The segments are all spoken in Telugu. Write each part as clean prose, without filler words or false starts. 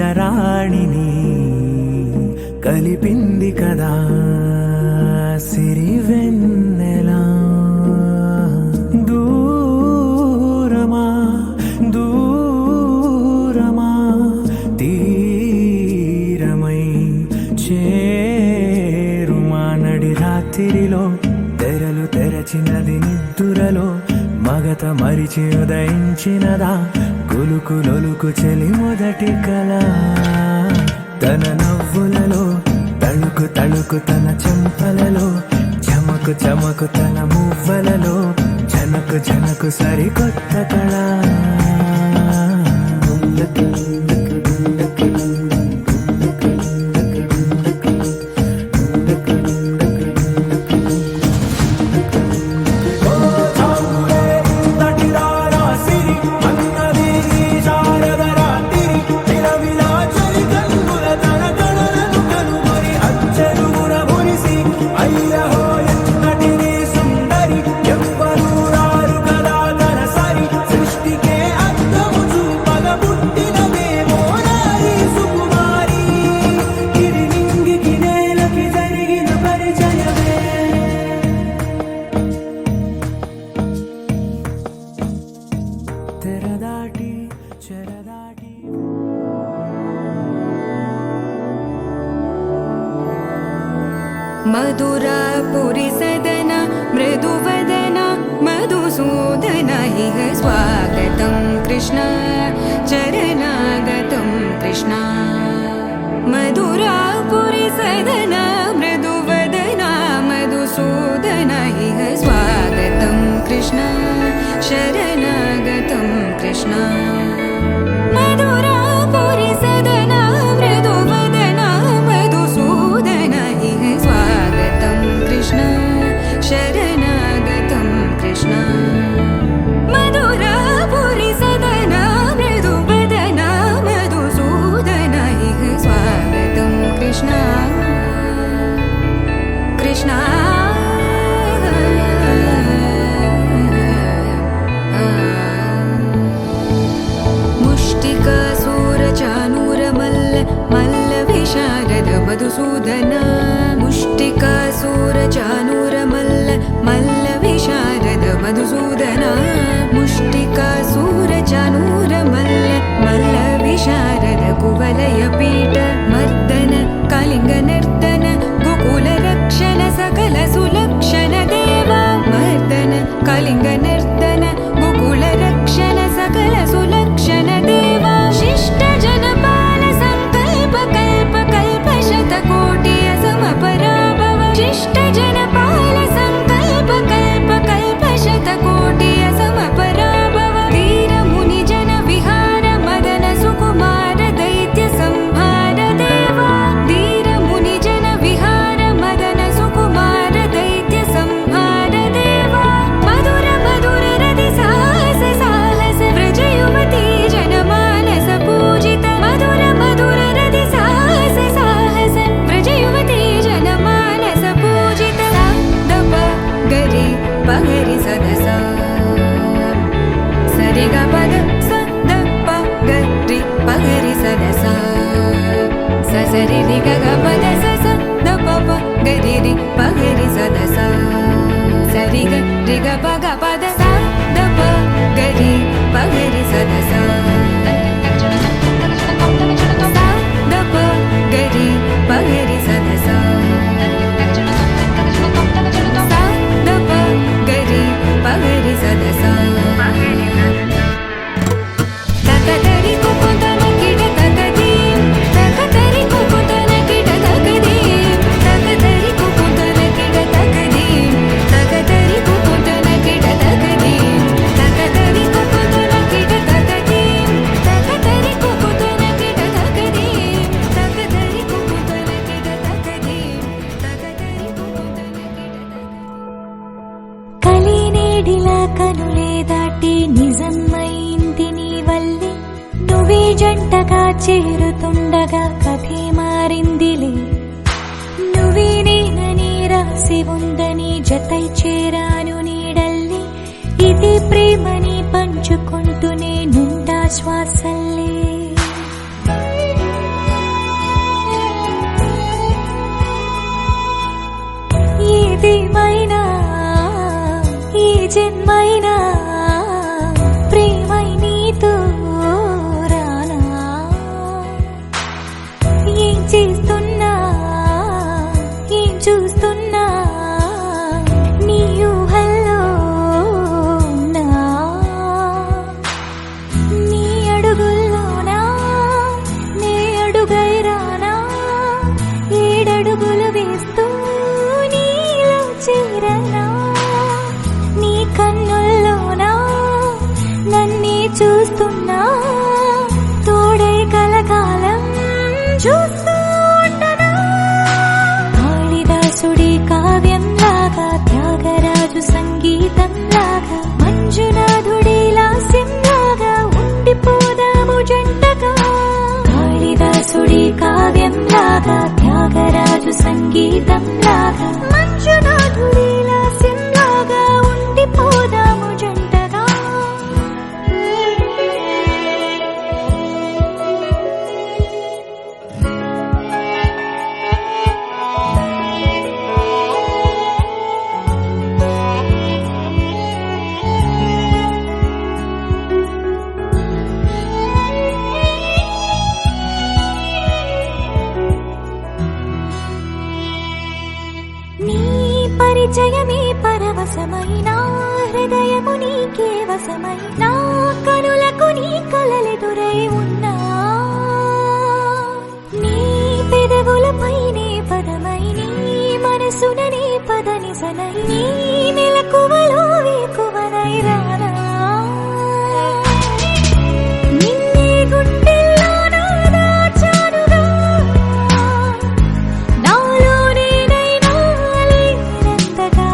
ఇలరాణిని కలిపింది కదా సిరివెన్నెలా. దూరమా దూరమా తీరమై చేరుమా నడి రాత్రిలో తెరలు తెరచినది నిద్దురలో మగత మరిచి ఉదయించినదా కులుకులొలుకు చెలి మొదటి కళ. తన నవ్వులలో తళుకు తళుకు తన చెంపలలో చమకు చమకు తన మువ్వలలో జనకు జనకు సరికొత్త కళ. मधुरापुरी सदन मृदुवदन मधुसूदन इह स्वागतं कृष्ण चरणागतं कृष्ण. मधुरापुरी सदन मृदुवदन मधुसूदन इह स्वागतं कृष्ण शरणागतं कृष्ण. मधुरापुरी सदन मृदुवदन मधुसूदन इह स्वागतं कृष्ण शरणागतं कृष्ण. मधुरापुरी सदन मृदुवदन मधुसूदन इह स्वागतं कृष्ण कृष्ण. मुष्टिकासूरचानूरमल्ल मल्लविशारद मधुसूदन. मुष्टिकासूरचानूरमल्ल मल्लविशारद मधुसूदन. मुष्टिकासूरचानूरमल्ल मल्लविशारद कुवलयपीठ मर्दन कलिङ्गनर्दन गोकुलरक्षण सकल सुलक्षण देवा. मर्दन कलिङ्गनर्दन गोकुलरक्षण सकल सुलक्षण देवा. शिष्ट जनपाल संकल्प कल्प कल्प शतकोटि असमपराभव. शिष्ट जनपाल संकल्प कल्प कल्प शतकोटि असमपराभव. वीर मुनि जन विहार मदन सुकुमार दैत्य संहार देवा. वीर मुनि जन विहार मदन सुकुमार दैत्य संहार देवा. मधुर मधुर रति साहस साहस व्रज युवती जनमानस पूजित. मधुर मधुर रति साहस साहस व्रज युवती जनमानस पूजित. दप गरि पगरि सदस सरि ग पद स द प गरि पगरि सदस स सरि रि ग ग पद स स द प प गरि रि पगरि सदस सरि ग रि ग प ग पद स द प गरि पगरि सदस स द प गरि पगरि सदस स द प गरि पगरि सदस. तकतरि कुकुतन किट तकदीं तकतरि कुकुतन किट तकदीं तकतरि कुकुतन किट तकदीं तकतरि कुकुतन किट तकदीं तकतरि कुकुतन किट तकदीं तकतरि कुकुतन किट तकदीं तकतरि कुकुतन किट तकदीं तकतरि कुकुतन किट కలినేడిలా కనులే దాటి నిజమైంది నీ వల్లే. నువ్వే జంటగా చేరుతుండగా కథే మారిందిలే. నువ్వే నేనని రాసి ఉందని జతై చేరాను నీడల్లే. ఇది ప్రేమని పంచుకుంటూనే నుండా శ్వాసల్లే. జన్మైనా ప్రేమై నీతో రానా ఏం చేస్తున్నా ఏం చూస్తున్నా నీ ఊహల్లో నా నీ అడుగుల్లోనా నే అడుగై రానా ఏడడుగులు వేస్తూ నీలో చేరనా నీ కన్నుల్లోనా నన్నే చూస్తున్నా తోడై కలకాలం చూస్తూ ఉండనా కాళిదాసుడి కావ్యంలాగా త్యాగరాజు సంగీతంలాగా మంజునాథుడి లాస్యంలాగా ఉండిపోదాము జంటగా కాళిదాసుడి కావ్యంలాగా త్యాగరాజు సంగీతంలాగా మంజునాథుడి లాస్యంలాగా ఉండిపోదాము జంటగా నీ పరిచయమే పరవశమైన హృదయము నీకే వశమైన కనులకు నీ కలలెదురై ఉన్నా నీ పెదవులపైనే పదమై నీ మనసుననే పదనిసనై నీ మెలకువలో వేకువనై రానా నిన్నే గుండెల్లోనా దాచానుగా నాలో నేనైనా లేనంతగా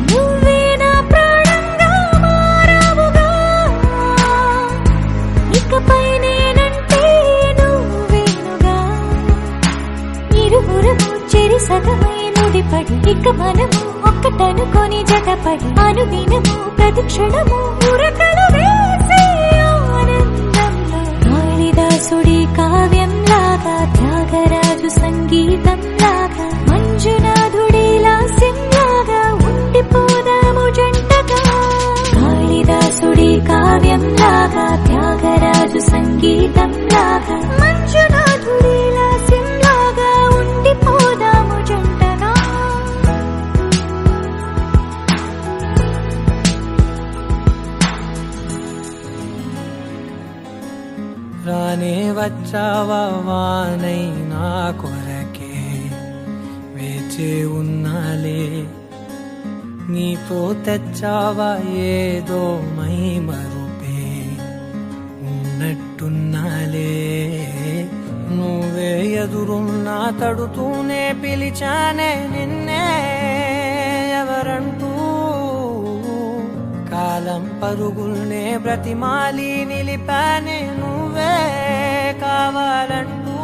నువ్వే నా ప్రాణంగా మారావుగా ఇకపై నేనంటే నువ్వేనుగా ఇరువురము చెరి సగమై ముడిపడి ఇక మనము ఒక్కటనుకొని జతపడి అనుదినము ప్రతి క్షణము ఉరకలు వేసే ఆనందంలో కాళిదాసుడి కావ్యంలాగా త్యాగరాజు సంగీతంలాగా మంజునాథుడి లాస్యంలాగా ఉండిపోదాము జంటగా కాళిదాసుడి కావ్యంలాగా త్యాగరాజు సంగీతంలాగా మంజునాథుడి లాస్యంలాగా ఉండిపోదాము జంటగా రానే వచ్చావా వానై నా కొరకే వేచే ఉన్నాలే నీతో తెచ్చావా ఏదో మై మరుపే ఉన్నట్టున్నాలే నువ్వే ఎదురున్నా తడుతూనే పిలిచానే నిన్నే ఎవరంటూ కాలం పరుగుల్నే బ్రతిమాలి నిలిపానే నువ్వే కావాలంటూ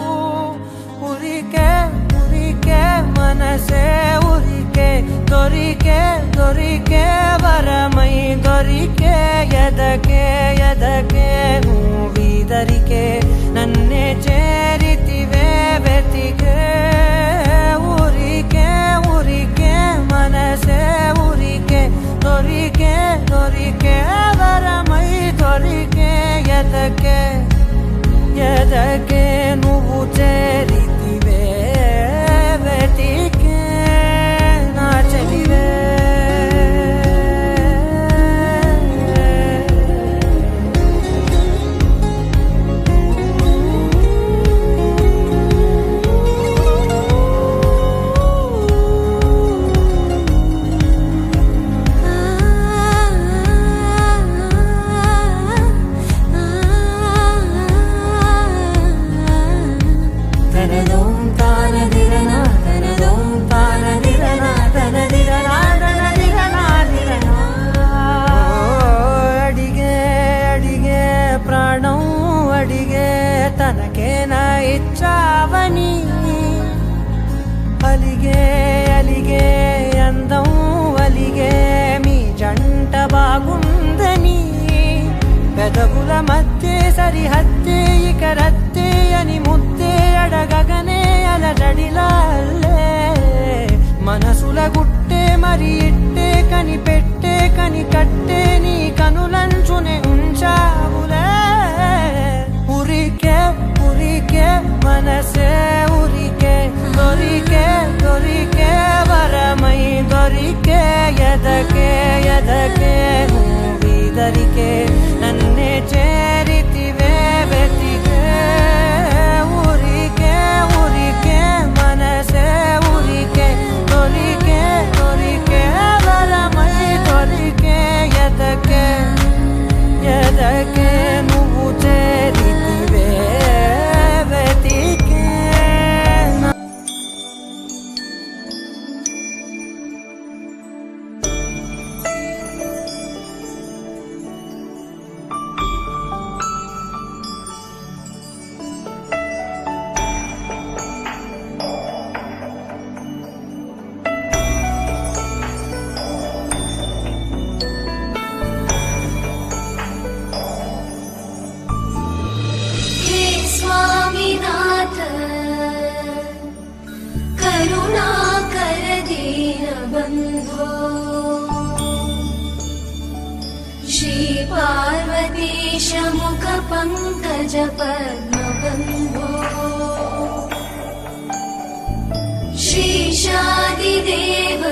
ఉరికే ఉరికే మనసే ఉరికే దొరికే దొరికే వరమై దొరికే ఎదకే ఎదకే నువ్వీదరికే నన్నే చేరితివే వెతికే ఊరికే ఊరికే మనసే ఊరికే దొరికే దొరికే వరమై దొరికే ఎదకే ఎదకే నువ్వు చేరితివే వెతికే నా చెలివే తనకేనా ఇచ్చావని అలిగే అలిగే అందం అలిగే మీ జంట బాగుందని పెదవుల మధ్య సరిహద్దే ఇక రద్దే అని ముద్దే అడగగనే అలజడిలాలే మనసుల గుట్టే మరి ఇట్టే కనిపెట్టే కనికట్టే నీ కనులంచునే ఉంచావులే ఉరికే ఉరికే మనసే ఉరికే దొరికే దొరికే వరమై దొరికే ఎదకే ఎదకే నువ్వీదరికే నన్నే చేరితివే వెతికే ఊరికే ఊరికే మనసే ఊరికే దొరికే దొరికే వరమై దొరికే ఎదకే ఎదకే నువ్వు చేరితివే వెతికే हे स्वामीनाथ करुणाकर दीनबन्धो श्री पार्वतीश मुख पंकज पद्मबन्धो श्रीशादिदेव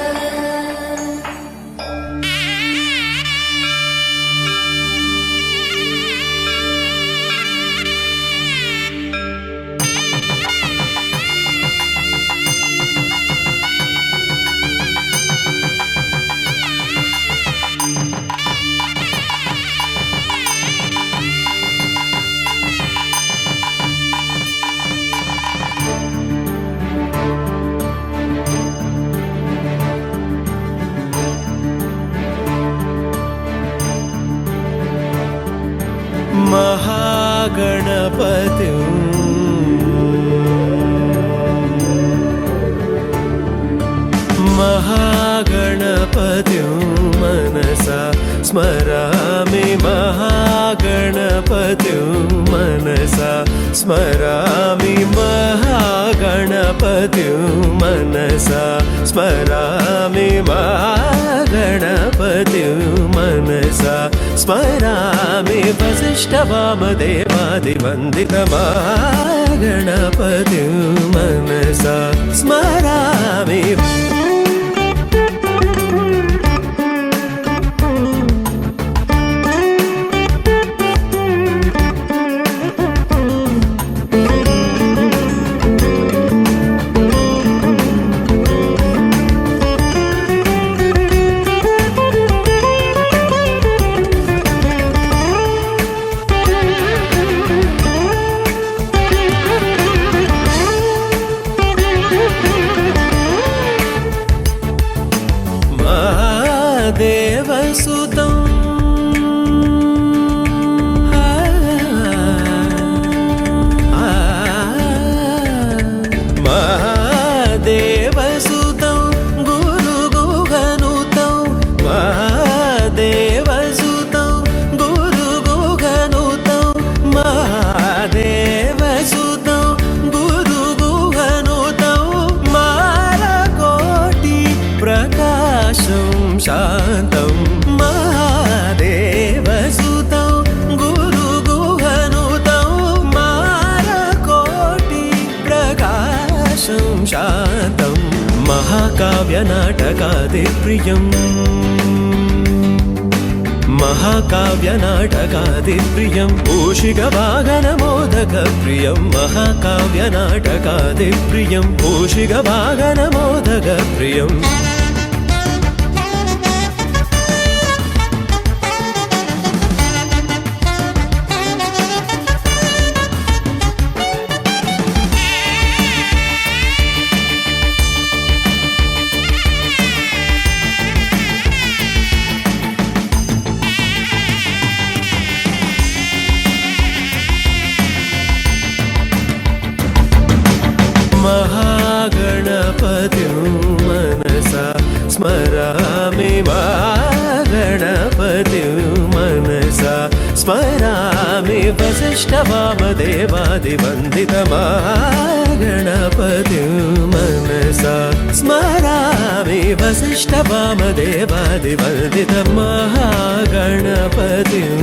महागणपति महागणपति मनसा स्मरामि महागणपति मनसा स्मरामि महागणपति मनसा स्मरामि महागणपति मनसा स्मरामि वसिष्ठवामदेवादिवन्दित महागणपति मनसा स्मरामि देवसुतं महादेवसुतं गुरुगुहनुतं महादेवसुतं गुरुगुहनुतं महादेवसुतं गुरुगुहनुतं मालकोटि प्रकाशं शान्तं महादेवसुतं गुरुगुहनुतं मालकोटि प्रकाशं शान्तं महाकाव्यनाटकादिप्रियम् महाकाव्यनाटकादिप्रियम् मूषिकवाहनमोदकप्रियं महाकाव्यनाटकादिप्रियं मूषिकवाहनमोदकप्रियम् महागणपतिं मनसा स्मरामि महागणपतिं मनसा स्मरामि वसिष्ठवामदेवादिवन्दितमहागणपतिं मनसा स्मरामि वसिष्ठवामदेवादिवन्दितमहागणपतिं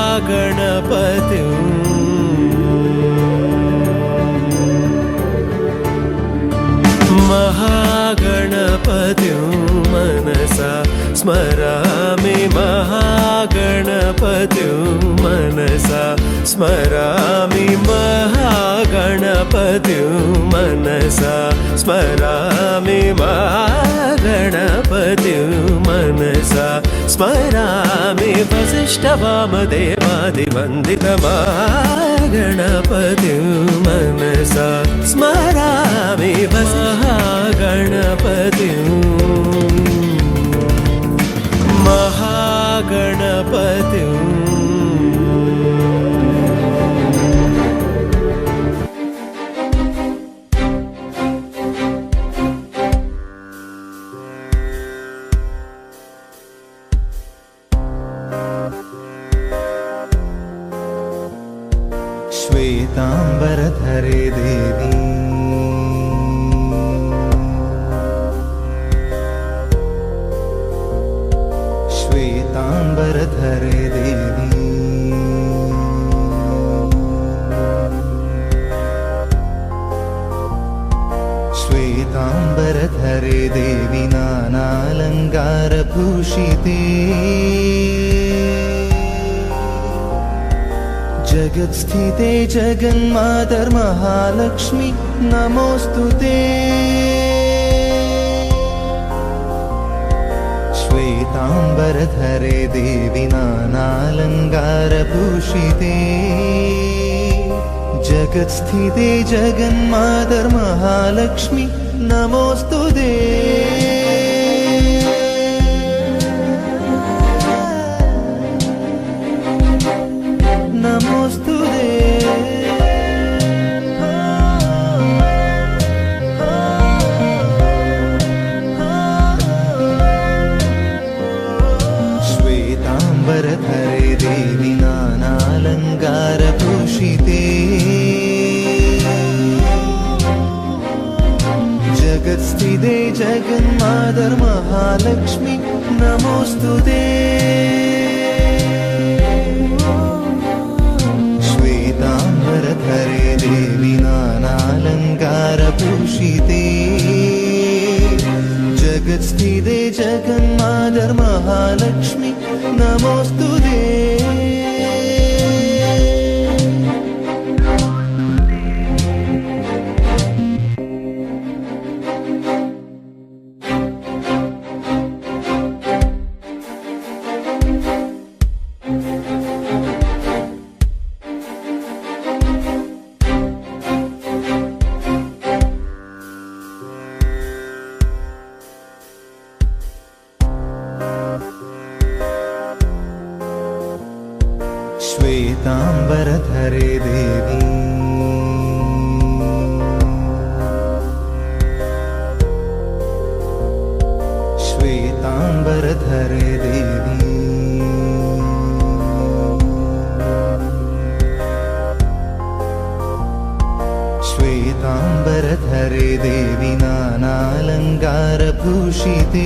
महागणपतिं महागणपतिं मनसा स्मरामि महागणपतिं मनसा स्मरामि महागणपतिं मनसा स्मरामि महागणपतिं मनसा स्मरामि वसिष्ठवामदेवादिवन्दितमहागणपतिं मनसा स्मरामि महागणपतिं महागणपतिं श्वेतांबरधरे देवी श्वेतांबरधरे देवी श्वेतांबरधरे देवी नानालङ्कारभूषिते जगत्स्थिते जगन्मातर्महालक्ष्मी नमोऽस्तुते श्वेतांबरधरे देवी नानालङ्कारभूषिते जगत्स्थिते जगन्मातर्महालक्ष्मी नमोऽस्तुते नमोस्तुते श्वेतांबरधरे देवी नानालङ्कारभूषिते जगत्स्थिते जगन्मातर्महालक्ष्मी नमोस्तुते श्वेतांबरधरे देवी नानालङ्कारभूषिते जगत्स्थिते जगन्मातर्महालक्ष्मी नमोस्तुते श्वेतांबरधरे देवी श्वेतांबरधरे देवी श्वेतांबरधरे देवी नानालङ्कारभूषिते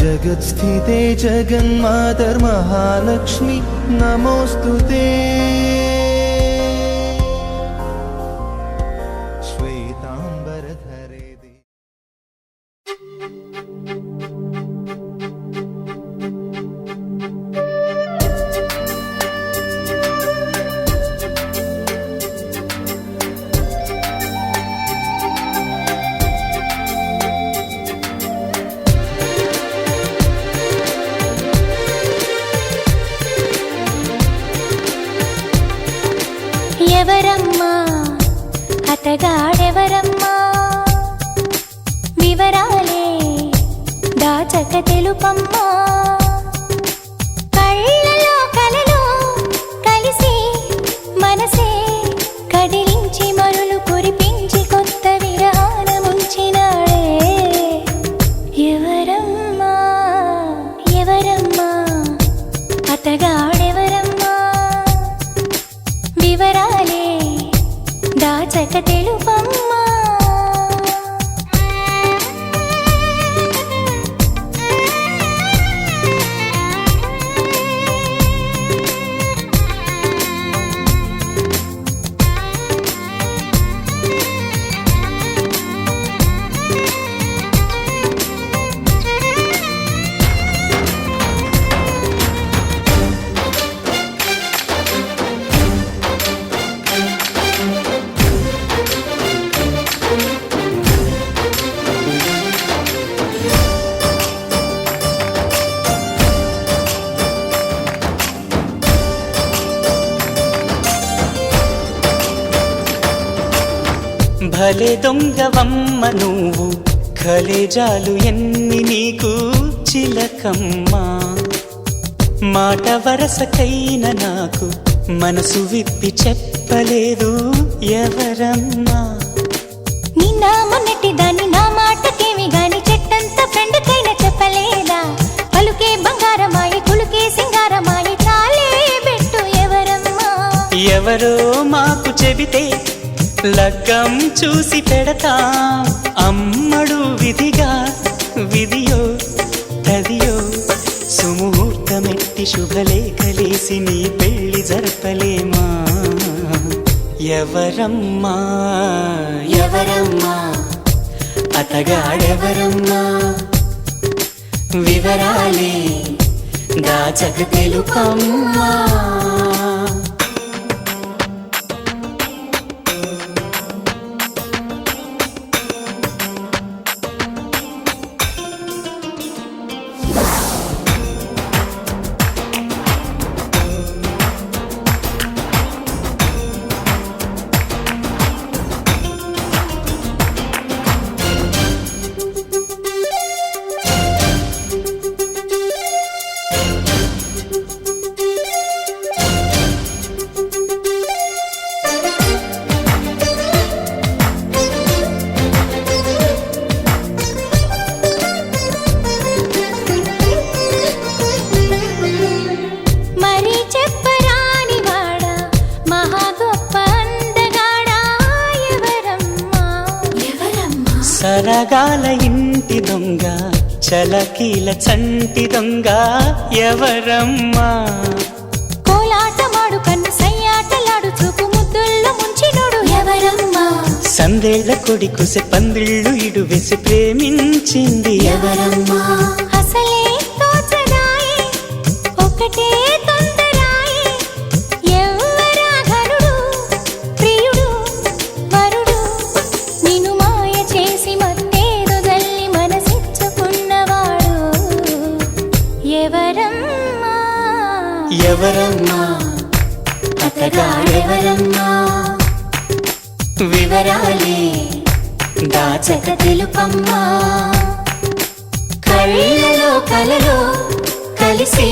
जगत्स्थिते जगन्मातर्महालक्ष्मी नमोऽस्तुते श्वेतांबरधरे देवी ఎవరమ్మా అతగాడెవరమ్మా వివరాలే దాచక తెలుపమ్మా కళ్ళలో కలలో కలిసి మనసే కదిలించి మరులు కురిపించి కొత్త విరాన ముంచినాడే ఎవరు భలే దొంగవమ్మ నువ్వు ఖలేజాలు ఎన్ని నీకు చిలకమ్మా మాట వరసకైన నాకు మనసు విప్పి చెప్పలేదు ఎవరమ్మా నిన్న మొన్నటి దాన్ని నా మాటకేమి గాని చెట్టంత ఫ్రెండ్ కైనా చెప్పలేదా పలుకే బంగారమాయి కులుకే సింగారమాయి చాలే పెట్టు ఎవరమ్మా ఎవరో మాకు చెబితే లగ్గం చూసి పెడతా అమ్మడు విధిగా విధియో తదియో సుముహూర్తమెట్టి శుభలేఖలేసి నీ పెళ్లి జరపలేమా ఎవరమ్మా ఎవరమ్మా అతగాడెవరమ్మా వివరాలే దాచక తెలుపమ్మా సరగాల ఇంటి దొంగ చలకీల చంటి దొంగ ఎవరమ్మా కోలాటమాడు కన్ను సయ్యాటలాడు చూపు ముద్దుల్లో ముంచినోడు ఎవరమ్మా సందేళ్ల కొడి కుసె పందిళ్ళు ఇడు వేసి ప్రేమించింది ఎవరమ్మా అసలే తోచదాయే ఒకటే తొందరాయే ఎవరా ఘనుడు ప్రియుడు వరుడు నిన్ను మాయ చేసి మత్తేదో జల్లి మనసిచ్చుకున్నవాడు ఎవరమ్మా ఎవరమ్మా అతగాడెవరమ్మా వివరాలే దాచక తెలుపమ్మా కళ్ళలో కలలో కలిసి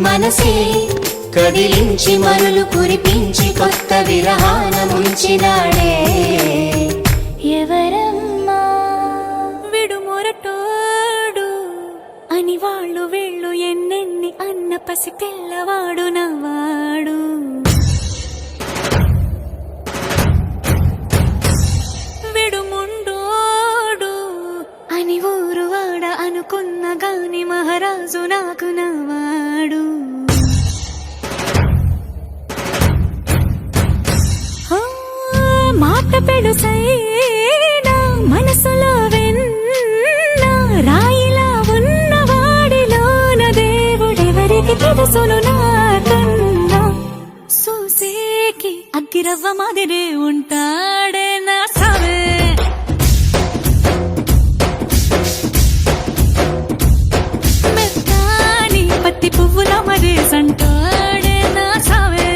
మనసే కదిలించి మరులు కురిపించి కొత్త విరహాన ముంచినాడే ఎవరమ్మా విడుమొరటోడు అని వాళ్ళు వీళ్ళు ఎన్నెన్ని అన్న పసి పిల్లవాడు నవ్వాడు విడుముండోడు అని ఊరు వాడ అనుకున్న గాని మహారాజు నాకు నవ్వాడు మాట పెడుసైనా మనసులో వెన్న రాయిలా ఉన్నవాడిలోన దేవుడెవరికి తెలుసును నాకన్నా సూసేకి అగ్గిరవ్వ మాదిరే ఉంటాడే నా సావే మెత్తాని పత్తి పువ్వుల మరేసంటాడే నా సావే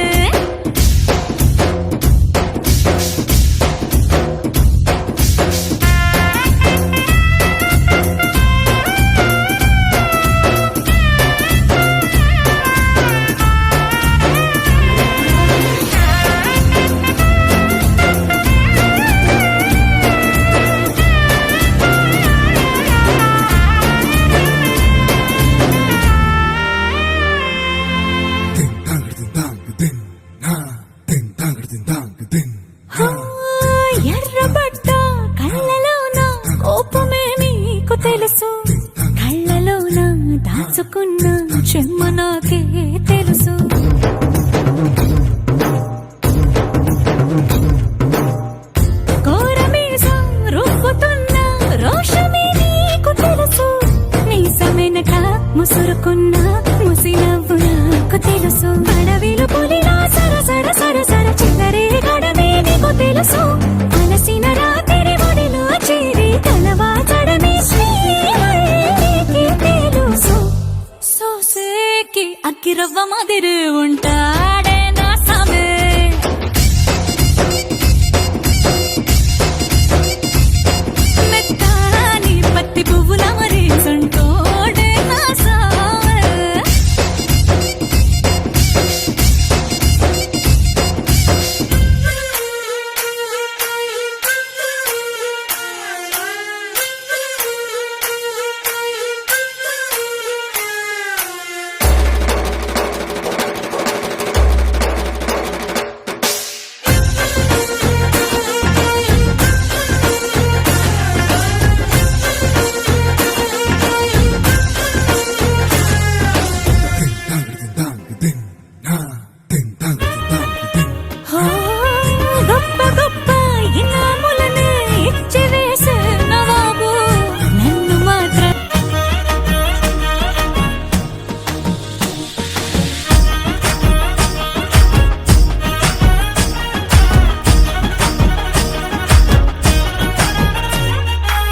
ఎర్రబడ్డ కళ్ళలోన కోపమే నీకు తెలుసు కళ్ళలోన దాచుకున్న చెమ్మ నాకే తెలుసు కోరమీసం రూపుతున్న రోషమే నీకు తెలుసు మీసమెనక ముసురుకున్న ముసినవ్వు నాకు తెలుసు అడవిలు పులిలా సర సర సర సర చిల్లరే గడమే నీకు తెలుసు అలసిన రాత్రి ఒడిలో చేరి కలవాచడమే శ్రీకి తెలుసు సోసేకి అగ్గిరవ్వ మాదిరి ఉంటాడే నా సామే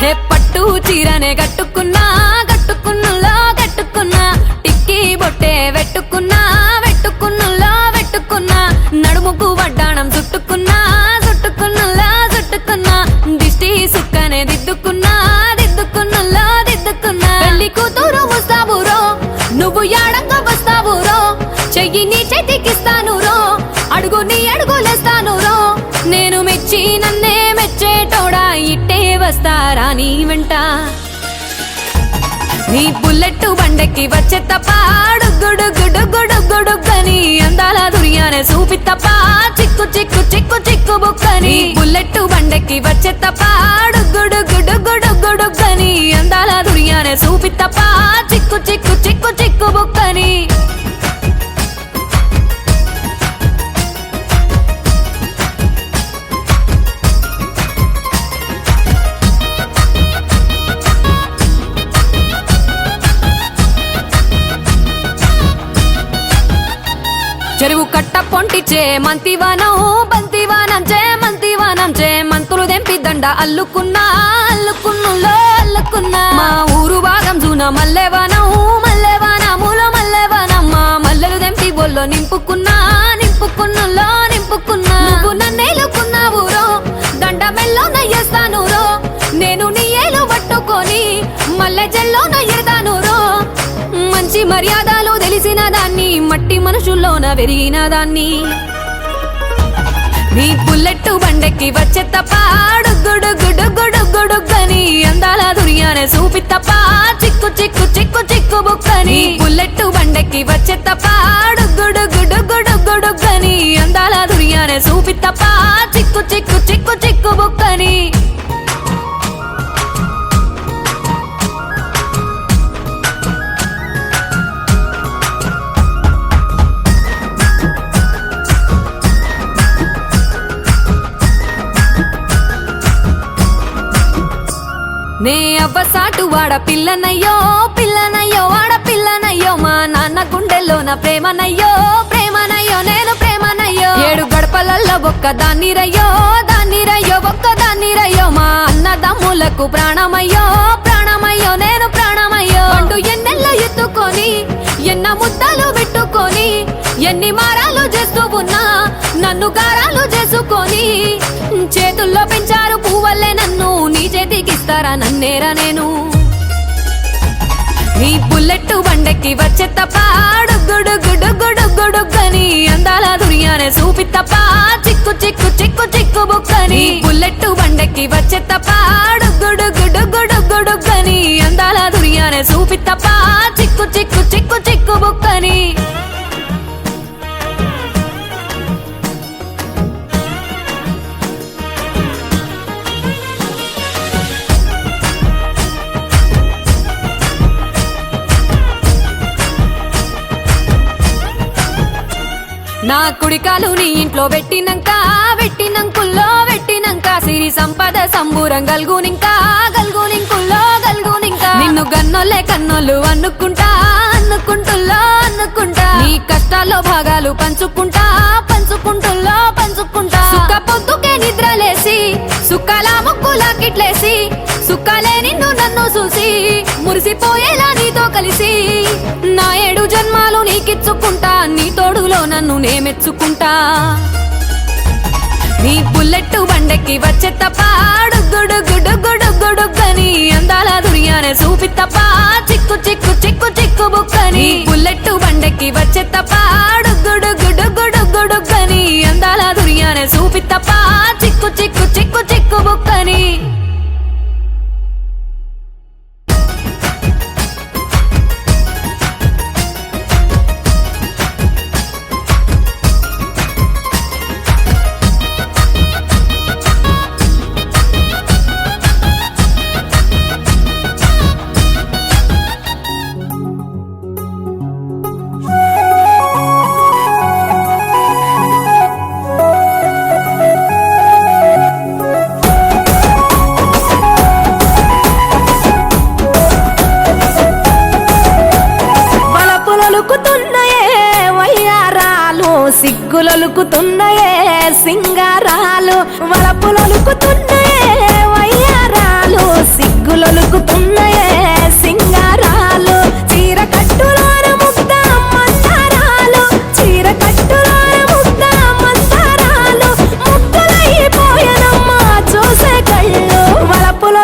హే పట్టు చీరనే కట్టుకున్నా కట్టుకున్నులో కట్టుకున్నా టిక్కీ బొట్టే వెట్టుకున్నా వెట్టుకున్నులో వెట్టుకున్నా నడుముకు వడ్డాణం చుట్టుకున్నా చుట్టుకున్నులో చుట్టుకున్నా దిష్టి సుక్కనే దిద్దుకున్నా దిద్దుకున్నులో దిద్దుకున్నా పెళ్లి కూతురు ముస్తాబురో నువ్వు యాడంగా వస్తావురో చెయ్యి నీ చేతికిస్తాను రో అడుగు నీ అడుగులేస్తాను రో నేను మెచ్చి నన్నే మెచ్చేటోడా ఇట్టే వస్తారా నీ వెంట నీ బుల్లెట్ బండెక్కి వచ్చే తప్ప గుడుగుడుగుడుగుడుగుడుగని అందాల దుర్యానే చూపి తప్ప చిక్కు చిక్కు చిక్కు చిక్కు బుక్కని బుల్లెట్ బండెక్కి వచ్చే తప్ప గుడుగుడుగుడుగుడుగని అందాల దుర్యానే చూపి తప్ప చిక్కు చిక్కు చిక్కు చిక్కు బుక్కని చెరువు కట్ట పొంటిచే మంతివానం బంతివానం చే మంతివానం చే మంతులు దెంపి దండ అల్లుకున్నా అల్లుకున్నులో అల్లుకున్నా మా ఊరు భాగం జూన మల్లెవానం మల్లెవానములో మల్లెవానం మా మల్లెలు దెంపి బొల్లో నింపుకున్నా నింపుకున్నులో నింపుకున్నా నువ్వు నన్నేలుకున్నావు రో దండ మెల్లో నయ్యేస్తాను రో నేను నీ ఏలు పట్టుకొని మల్లె జల్లో నయ్యేదాను రో మంచి మర్యాదలు తెలిసిన దాన్ని మట్టి మనుషుల్లోన పెరిగిన దాన్ని నీ బుల్లెట్ బండెక్కి వచ్చే తప్ప గుడుగుడుగుడుగుడుగని అందాల దుర్యానే చూపి తప్ప చిక్కు చిక్కు చిక్కు చిక్కు బుక్కని బుల్లెట్ బండెక్కి వచ్చే తప్ప గుడుగుడుగుడుగుడుగని అందాల దుర్యానే చూపి తప్ప చిక్కు చిక్కు చిక్కు చిక్కు బుక్కని నే అవ్వసాటు వాడ పిల్లనయ్యో పిల్లనయ్యో వాడ పిల్లనయ్యో మా నాన్న గుండెల్లో నా ప్రేమనయ్యో ప్రేమనయ్యో నేను ప్రేమనయ్యో 7 గడపలల్లో ఒక్క దాన్ని రయ్యో ఒక్క దాన్ని రయ్యో మా అన్నదమ్ములకు ప్రాణమయ్యో ప్రాణమయ్యో నేను ప్రాణమయ్యో అంటూ ఎన్నెల్లో ఎత్తుకొని ఎన్న ముద్దలు పెట్టుకొని ఎన్ని మారాలు చేస్తూ ఉన్నా నన్ను గారాలు చేసుకొని చేతుల్లో పెంచారు పువ్వల్లే నన్ను నీ చేతికిస్తారా నన్నేరా నేను నీ బుల్లెట్ బండెక్కి వచ్చే తప్ప గుడుగుడుగుడుగుడుగని అందాల దుర్యానే చూపి తప్ప చిక్కు చిక్కు చిక్కు చిక్కు బుక్కని బుల్లెట్ బండెక్కి వచ్చే తప్ప గుడుగుడుగుడుగుడుగని అందాల దుర్యానే చూపి తప్ప చిక్కు చిక్కు చిక్కు చిక్కు బుక్కని నా కుడికాలు నీ ఇంట్లో పెట్టినంకుల్లో పెట్టినంక సిరి సంపద సంబూరం గల్గునింకుల్లో నిన్ను గన్నోలే కన్నోళ్ళు అనుకుంటుల్లో నీ కష్టాల్లో భాగాలు పంచుకుంటుల్లో సుక్క పొద్దుకే నిద్రలేసి సుక్కల ముక్కులా కిట్లేసి సుక్కలే నిన్ను నన్ను చూసి మురిసిపోయేలా నీతో కలిసి నా 7 జన్మాలు నీకిచ్చుకుంటా నీ తోడులో నన్ను నేమెచ్చుకుంటా నీ బుల్లెట్ బండెక్కి వచ్చే తప్ప గుడుగుడుగుడుగుడుగని అందాల దుర్యానే చూపి తప్ప చిక్కు చిక్కు చిక్కు చిక్కు బుక్కని బుల్లెట్ బండెక్కి వచ్చే తప్ప గుడుగుడుగుడుగుడుగని అందాల దుర్యానే చూపి తప్ప చిక్కు చిక్కు చిక్కు చిక్కు బుక్కని సిగ్గులొలుకుతున్నాయే సింగారాలు వలపులొలుకుతున్నాయే వయ్యారాలు సిగ్గు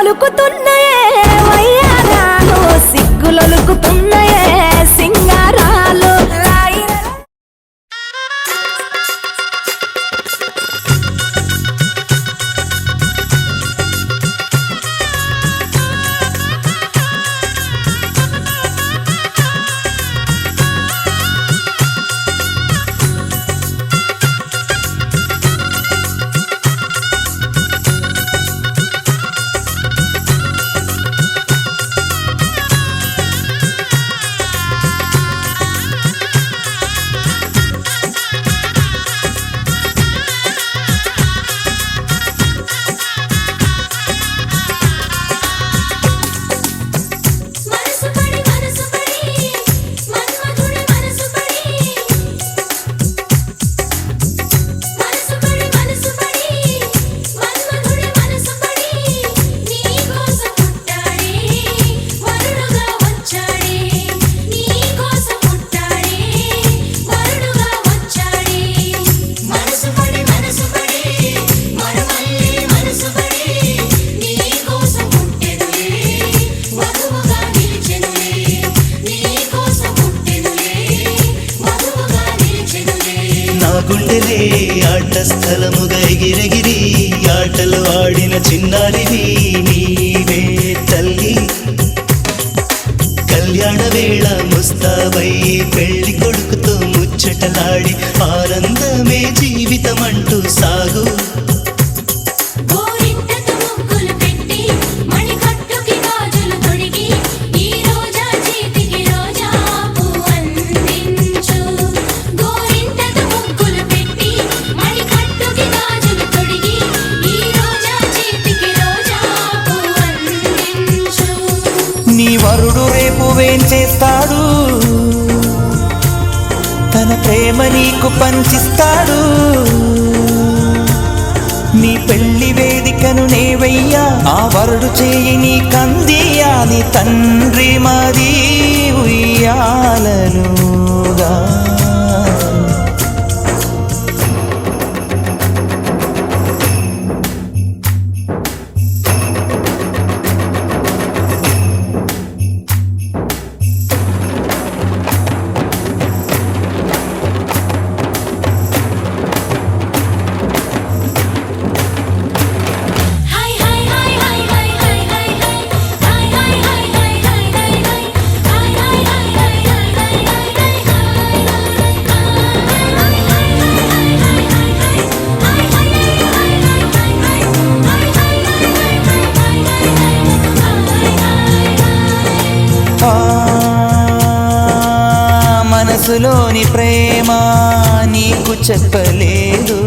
పలుకుతున్నాయే వయ్యారాలు సిగ్గులొలుకుతున్నాయే సింగారాలు గుండెలే ఆట స్థలముగా ఎగిరెగిరి ఆటలు ఆడిన చిన్నారివి నీవే తల్లి కళ్యాణ వేళ ముస్తాబై పెళ్లి కొడుకుతో ముచ్చటలాడి ఆనందమే జీవితమంటూ సాగు నీ వరుడు రేపు వేం చేస్తాడు తన ప్రేమ నీకు పంచిస్తాడు నీ పెళ్లి వేదికను నేవయ్యా ఆ వరుడు చేయి నీ కందియా నీ తండ్రి మది ఉయ్యాలనుగా మనసులోని ప్రేమ నీకు చెప్పలేదు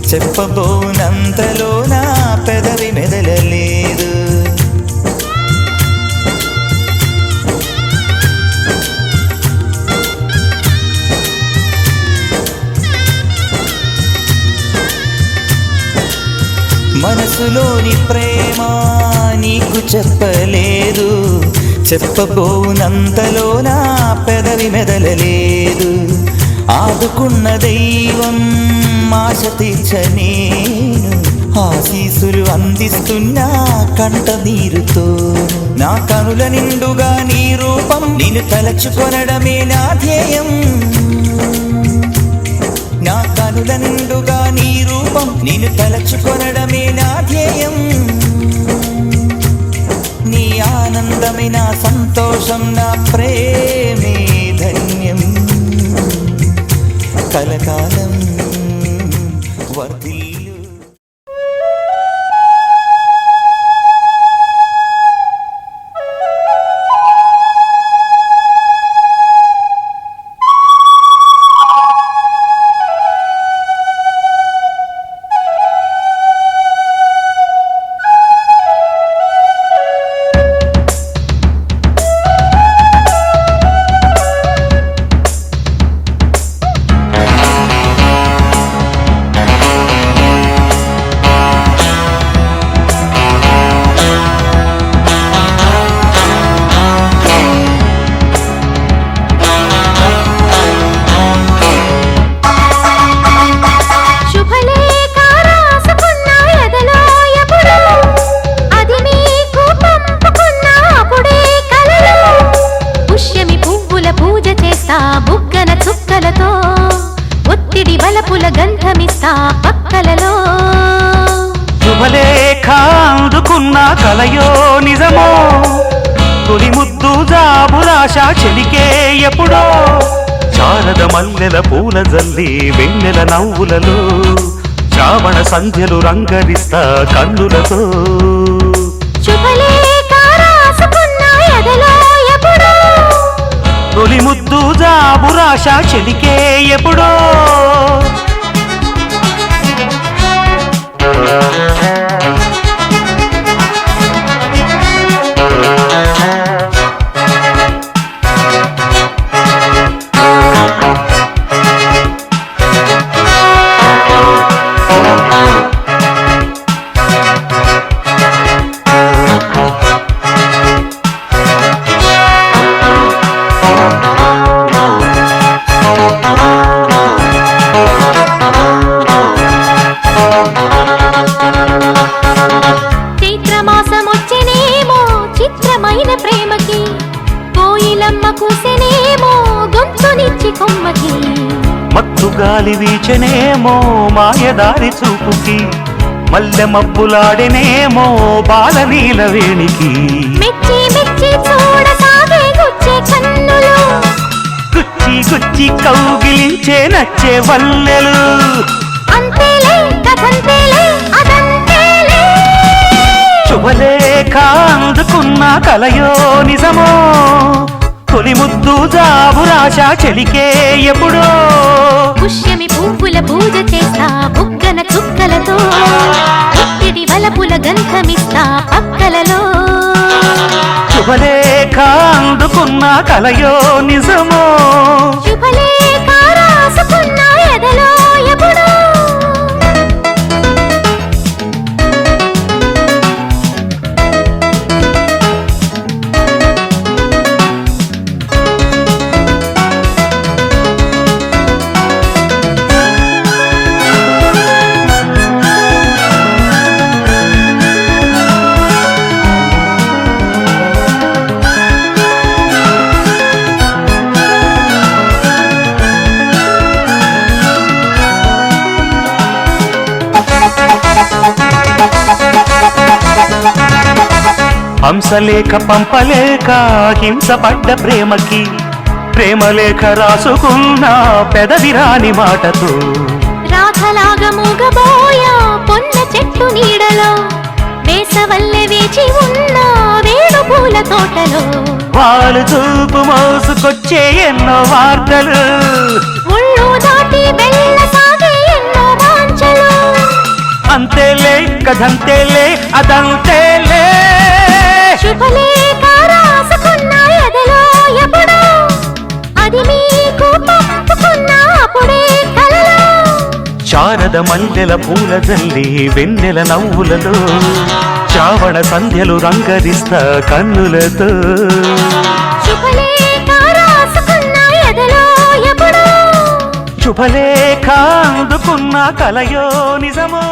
చెప్పబోనంతలో నా పెదవి మెదలలేదు మనసులోని ప్రేమ నీకు చెప్పలేదు చెప్పబోనంతలో నా పెదవి మెదలలేదు ఆదుకున్న దైవం ఆశ తీర్చనేను ఆశీసులు అందిస్తున్నా కంట నీరుతో నా కనుల నిండుగా నీ రూపం నిన్ను తలచుకొనడమే నా ధ్యేయం నా కనుల నిండుగా నీ రూపం నిన్ను తలచుకొనడమే నా ధ్యేయం నీ ఆనందమే నా సంతోషం నా ప్రేమే ధన్యం కలకాలం వర్ధిల్లు కలయో నిజమో తొలి ముద్దు జాబురాశ చెలికే ఎప్పుడో శారద మల్లెల పూల జల్లి వెన్నెల నవ్వులలో శ్రావణ సంధ్యలు రంగరిస్తా కన్నులతో శుభలేఖ రాసుకున్న ఎదలో ఎప్పుడో తొలి ముద్దు జాబురాశ చెలికే ఎప్పుడో చైత్రమాసమొచ్చినేమో చిత్రమైన ప్రేమకి కోయిలమ్మ కూసెనేమో గొంతునిచ్చి కొమ్మకి మత్తు గాలి వీచనేమో మాయదారి చూపుకి మల్లె మబ్బులాడెనేమో బాలనీల వేణికి మెచ్చి మెచ్చి చూడసాగే గుచ్చే కన్నులు గుచ్చి గుచ్చి కౌగిలించే నచ్చే వల్లెలు అంతేలే కథంతేలే అదంతేలే శుభలేఖ అందుకున్న కలయో నిజమో తొలి ముద్దు జాబురాశ చెలికే ఎప్పుడో పుష్యమి పువ్వుల పూజ చేస్తా బుగ్గన చుక్కలతో పుట్టిడి వలపుల గంధమిస్తా పక్కలలో శుభలేఖ అందుకున్న కలయో నిజమో శుభలేఖ రాసుకున్న ఎదలో ఎప్పుడో హంసలేఖ పంపలేక హింసపడ్డ ప్రేమకి ప్రేమలేఖ రాసుకున్న పెదవిరాని మాటతో రాధలాగా మూగబోయా పొన్న చెట్టు నీడలో వేసవల్లె వేచి ఉన్న వేణు పూల తోటలో వాళ్ళు చూపు మోసుకొచ్చే ఎన్నో వార్తలు ఒళ్ళు దాటి వెళ్ళసాగే ఎన్నో వాంఛలు అంతేలే కథంతేలే అదంతేలే శుభలేఖ రాసుకున్న ఎదలో ఎప్పుడో అది మీకు పంపుకున్న అప్పుడే కలలో శారద మల్లెల పూల జల్లి వెన్నెల నవ్వులలో శ్రావణ సంధ్యలు రంగరిస్తా కన్నులతో శుభలేఖ రాసుకున్న ఎదలో ఎప్పుడో శుభలేఖ అందుకున్న కలయో నిజమో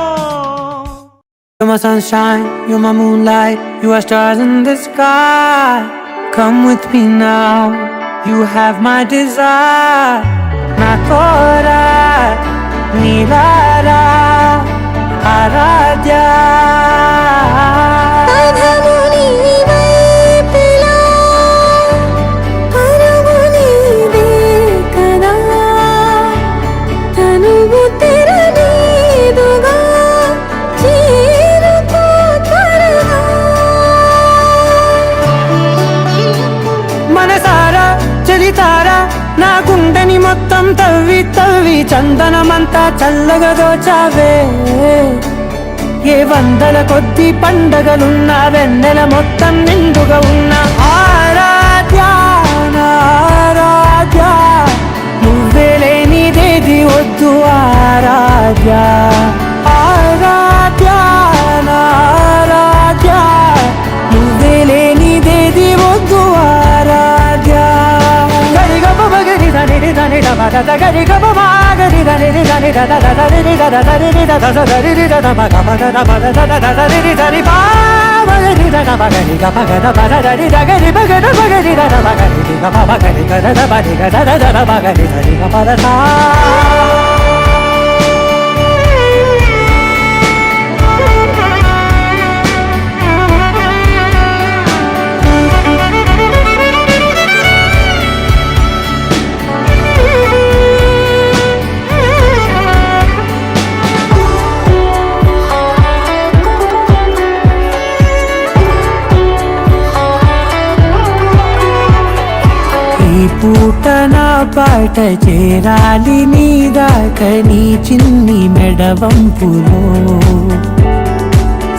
You're my sunshine, you're my moonlight, you are stars in the sky. Come with me now, you have my desire. Nakora, Nilara, Aradhya. నా గుండెని మొత్తం తవ్వి తవ్వి చందనమంతా చల్లగా దోచావే ఏ వందల కొద్ది పండగలున్నా వెన్నెల మొత్తం నిండుగా ఉన్న ఆరాధ్య నా ఆరాధ్య నువ్వే లేనిదేది వద్దు ఆరాధ్య ఆరాధ్య నా ఆరాధ్య నువ్వే లేనిదేది వద్దు ఆరాధ్య పూట నా పాట చేరాలి నీ దాకా నీ చిన్ని మెడవంపులో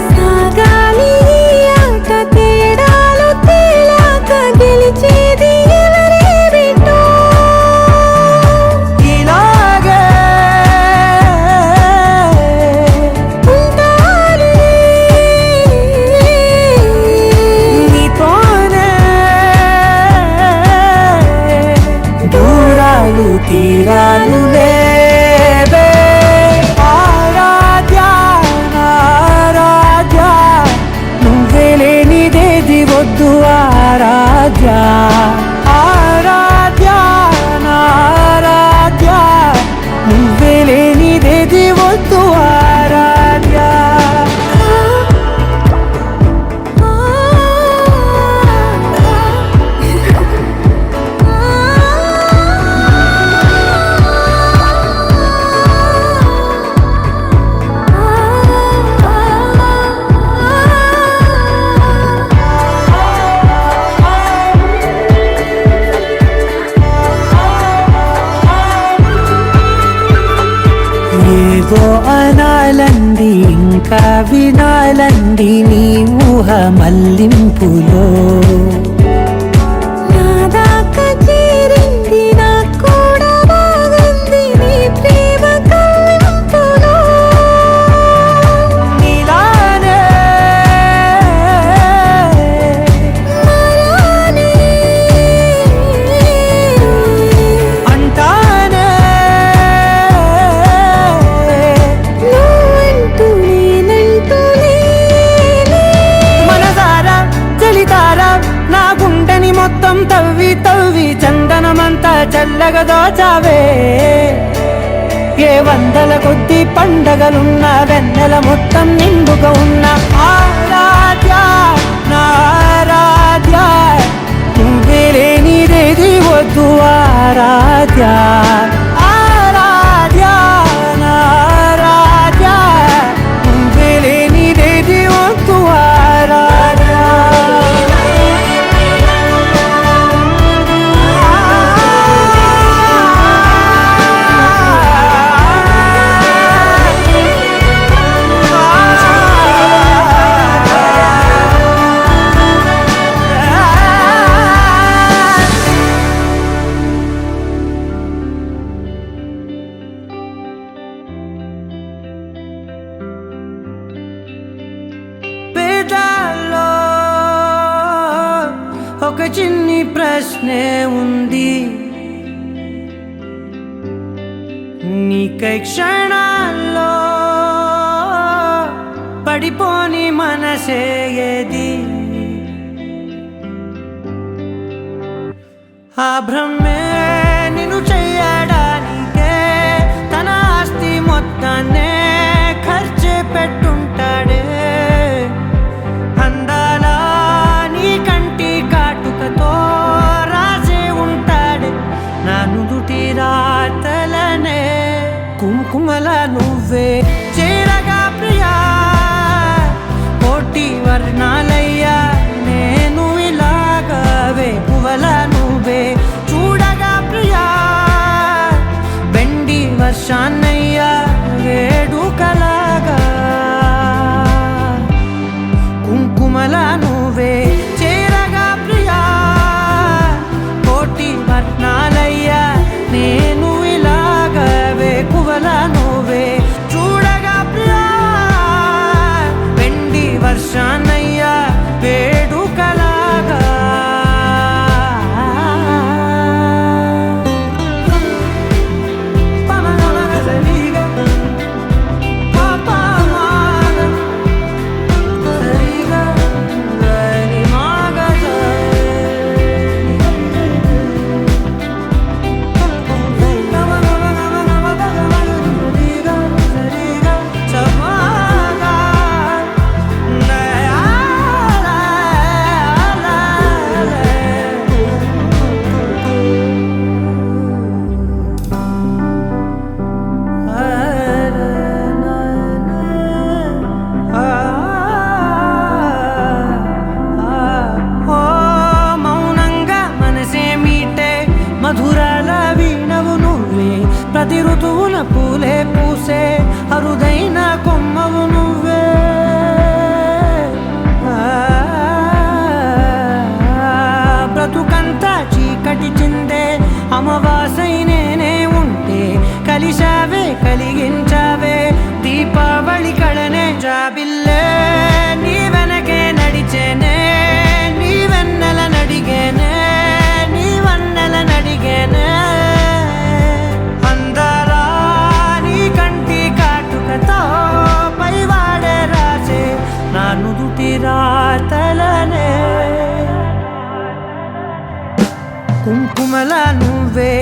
సాగాలి ఈ ఆట తేడాలు తేలాక గెలిచేది ఎవరేమిటో ఇలాగే ఉంటాను నీతోనే దూరాలు తీరాలు లేవే ఆరాధ్య ఆరాధ్య నువ్వే లేనిదేది వద్దు ఆరాధ్య ఆరాధ్య ఆరాధ్య నువ్వే లేనిదేది వద్దు ఆరాధ్య ఏదో అనాలంది ఇంకా వినాలంది నీ ఊహ మల్లింపులో నా దాకా చేరింది నాకు కూడా బాగుంది నీ ప్రేమ కవ్వింపులో నీలానే మరానే అంటానే నువ్వంటూ నేనంటూ లేనే మనసారా చలితారా నా గుండెని మొత్తం తవ్వి తవ్వి చందనమంతా చల్లగా దోచావే ఏ వందల కొద్ది పండగలున్న వెన్నెల మొత్తం నిండుగా ఉన్న ఆరాధ్య నా ఆరాధ్య నువ్వే లేనిదేది వద్దు ఆరాధ్య ఆరాధ్య నా ఆరాధ్య నువ్వే లేనిదేది వద్దు ఆరాధ్య పేదాల్లో ఒక చిన్ని ప్రశ్నే ఉంది నీకై క్షణాల్లో పడిపోని మనసే ఏది ఆ భ్రమే నిన్ను చెయ్యడానికే తన ఆస్తి మొత్తాన్నే ఖర్చు పెట్టుంటాడే అందాల నీ కంటి కాటుకతో రాసే ఉంటాడే నా నుదుటి రాతలనే కుంకుమల నువ్వే చేరగా ప్రియా కోటి వర్ణాలయ్యా నేను ఇలాగవే పువ్వల నువ్వే చూడగా జాబిల్లే నీ వెనకే నడిచేనే నీ వెన్నెల నడిగేనే నీ వన్నెల నడిగేనే అందరా నీ కంటి కాటుకతో పైవాడే రాసే నా నుదుటి రాతలనే కుంకుమల నువ్వే